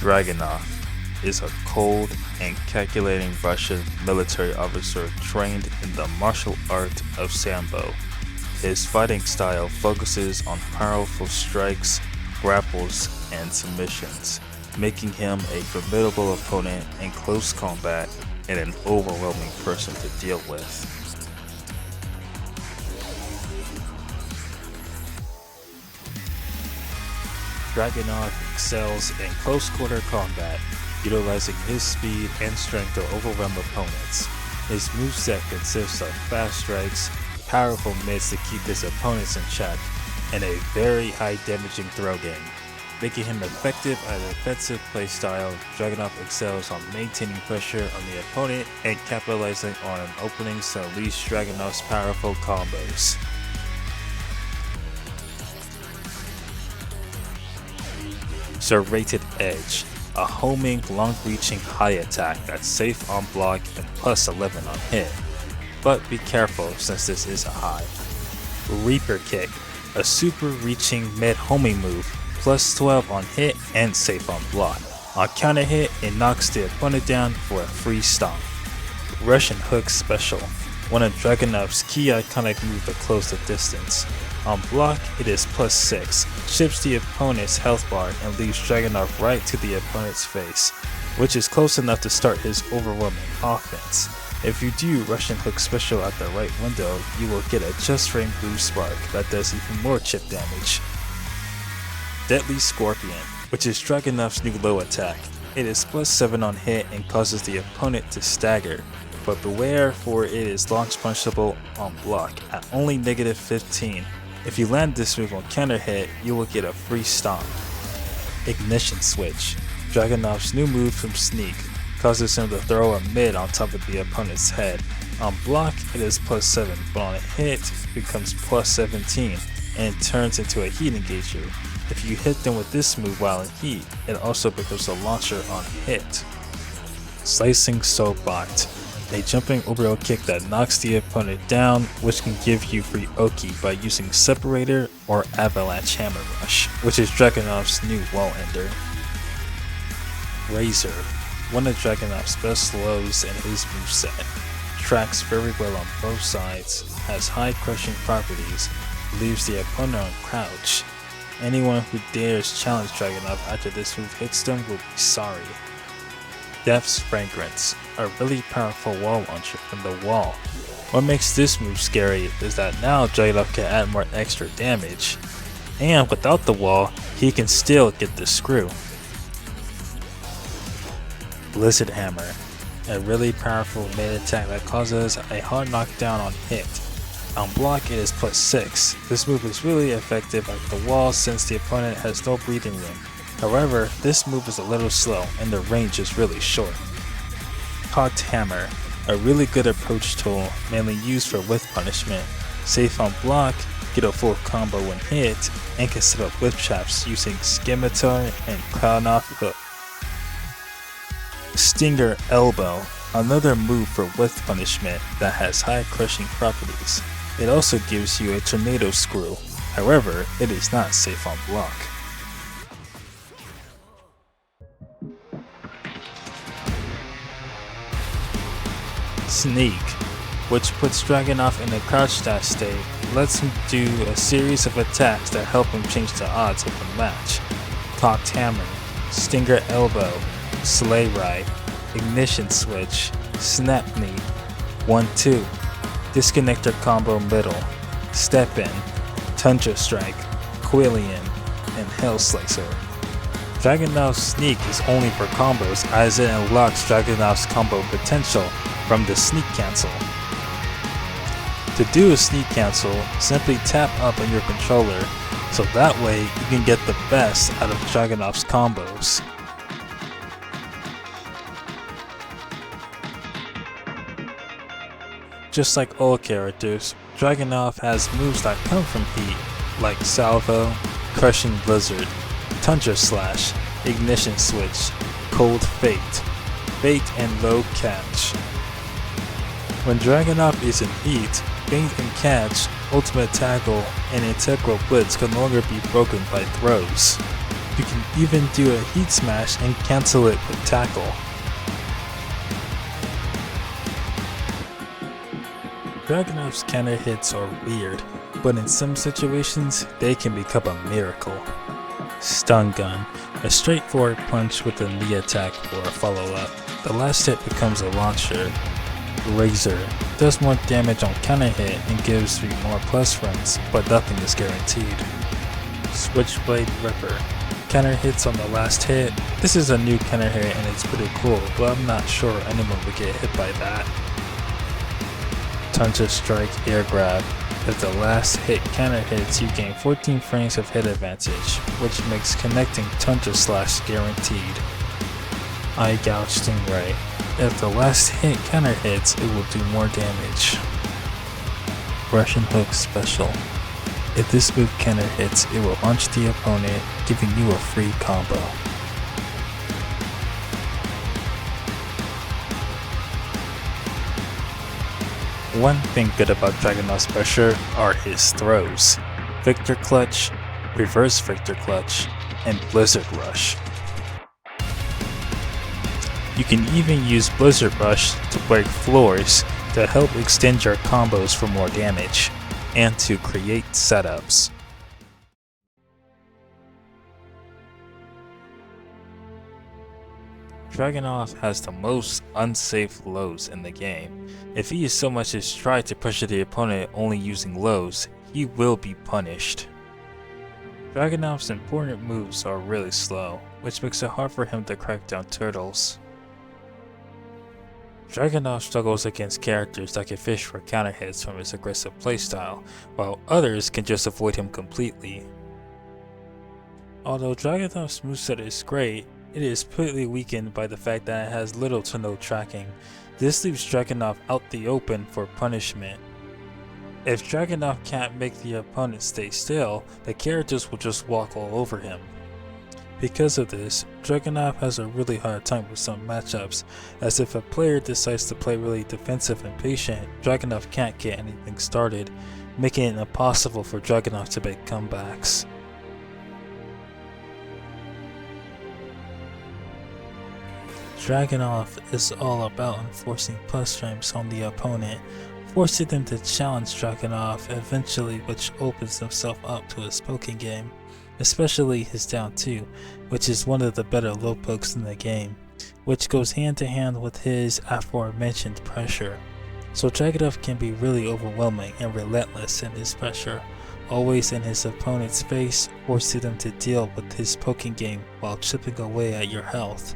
Dragunov is a cold and calculating Russian military officer trained in the martial art of Sambo. His fighting style focuses on powerful strikes, grapples, and submissions, making him a formidable opponent in close combat and an overwhelming person to deal with. Dragunov excels in close quarter combat, utilizing his speed and strength to overwhelm opponents. His moveset consists of fast strikes, powerful mids to keep his opponents in check, and a very high damaging throw game. Making him effective at an offensive playstyle, Dragunov excels on maintaining pressure on the opponent and capitalizing on openings to unleash Dragunov's powerful combos. Serrated Edge, a homing, long-reaching high attack that's safe on block and plus 11 on hit. But be careful since this is a high. Reaper Kick, a super reaching mid homing move, plus 12 on hit and safe on block. On counter hit, it knocks the opponent down for a free stomp. Russian Hook Special, one of Dragunov's key iconic moves to close the distance. On block, it is plus 6, chips the opponent's health bar and leaves Dragunov right to the opponent's face, which is close enough to start his overwhelming offense. If you do Russian Hook Special at the right window, you will get a just frame blue spark that does even more chip damage. Deadly Scorpion, which is Dragunov's new low attack. It is plus 7 on hit and causes the opponent to stagger, but beware for it is launch punchable on block at only negative 15. If you land this move on counter hit, you will get a free stomp. Ignition Switch, Dragunov's new move from Sneak, causes him to throw a mid on top of the opponent's head. On block, it is plus 7, but on a hit, it becomes plus 17 and turns into a heat engager. If you hit them with this move while in heat, it also becomes a launcher on hit. Slicing Soapbox, a jumping overhead kick that knocks the opponent down, which can give you free Oki by using Separator or Avalanche Hammer Rush, which is Dragunov's new wall ender. Razor, one of Dragunov's best lows in his moveset. Tracks very well on both sides, has high crushing properties, leaves the opponent on crouch. Anyone who dares challenge Dragunov after this move hits them will be sorry. Death's Fragrance, a really powerful wall launcher from the wall. What makes this move scary is that now Dragunov can add more extra damage, and without the wall, he can still get the screw. Blizzard Hammer, a really powerful mid attack that causes a hard knockdown on hit. On block, it is plus 6. This move is really effective at the wall since the opponent has no breathing room. However, this move is a little slow and the range is really short. Cocked Hammer, a really good approach tool mainly used for whiff punishment. Safe on block, get a full combo when hit, and can set up whiff traps using Scimitar and Dragunov Hook. Stinger Elbow, another move for whiff punishment that has high crushing properties. It also gives you a tornado screw, however, it is not safe on block. Sneak, which puts Dragunov in a crouch dash state, lets him do a series of attacks that help him change the odds of the match. Cocked Hammer, Stinger Elbow, Sleigh Ride, Ignition Switch, Snap Knee, 1-2, Disconnector Combo Middle, Step In, Tundra Strike, Quillian, and Hell Slicer. Dragunov's Sneak is only for combos as it unlocks Dragunov's combo potential from the Sneak Cancel. To do a Sneak Cancel, simply tap up on your controller, so that way you can get the best out of Dragunov's combos. Just like all characters, Dragunov has moves that come from heat, like Salvo, Crushing Blizzard, Tundra Slash, Ignition Switch, Cold Fate, Fate and Low Catch. When Dragunov is in heat, Feint and Catch, Ultimate Tackle, and Integral Blitz can no longer be broken by throws. You can even do a heat smash and cancel it with tackle. Dragunov's counter hits are weird, but in some situations, they can become a miracle. Stun Gun, a straightforward punch with a knee attack for a follow-up. The last hit becomes a launcher. Razor, does more damage on counter hit and gives you more plus runs, but nothing is guaranteed. Switchblade Ripper, counter hits on the last hit. This is a new counter hit and it's pretty cool, but I'm not sure anyone would get hit by that. Tundra Strike Air Grab. If the last hit counter hits, you gain 14 frames of hit advantage, which makes connecting Tundra Slash guaranteed. Eye Gouge Stingray. If the last hit counter hits, it will do more damage. Russian Hook Special. If this move counter hits, it will launch the opponent, giving you a free combo. One thing good about Dragunov's pressure are his throws: Victor Clutch, Reverse Victor Clutch, and Blizzard Rush. You can even use Blizzard Rush to break floors to help extend your combos for more damage, and to create setups. Dragunov has the most unsafe lows in the game. If he so much as tried to pressure the opponent only using lows, he will be punished. Dragunov's important moves are really slow, which makes it hard for him to crack down turtles. Dragunov struggles against characters that can fish for counter hits from his aggressive playstyle, while others can just avoid him completely. Although Dragunov's moveset is great, it is completely weakened by the fact that it has little to no tracking. This leaves Dragunov out the open for punishment. If Dragunov can't make the opponent stay still, the characters will just walk all over him. Because of this, Dragunov has a really hard time with some matchups, as if a player decides to play really defensive and patient, Dragunov can't get anything started, making it impossible for Dragunov to make comebacks. Dragunov is all about enforcing plus frames on the opponent, forcing them to challenge Dragunov eventually, which opens himself up to his poking game, especially his down 2, which is one of the better low pokes in the game, which goes hand to hand with his aforementioned pressure. So Dragunov can be really overwhelming and relentless in his pressure, always in his opponent's face, forcing them to deal with his poking game while chipping away at your health.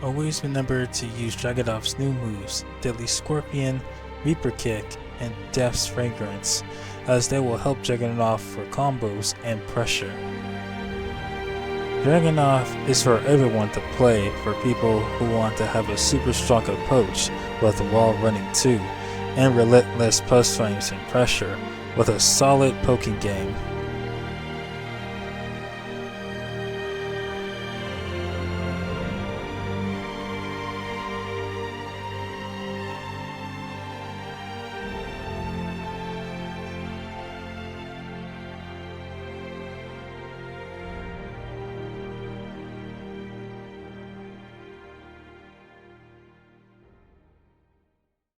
Always remember to use Dragunov's new moves, Deadly Scorpion, Reaper Kick, and Death's Fragrance, as they will help Dragunov for combos and pressure. Dragunov is for everyone to play, for people who want to have a super strong approach with wall running 2, and relentless plus frames and pressure with a solid poking game.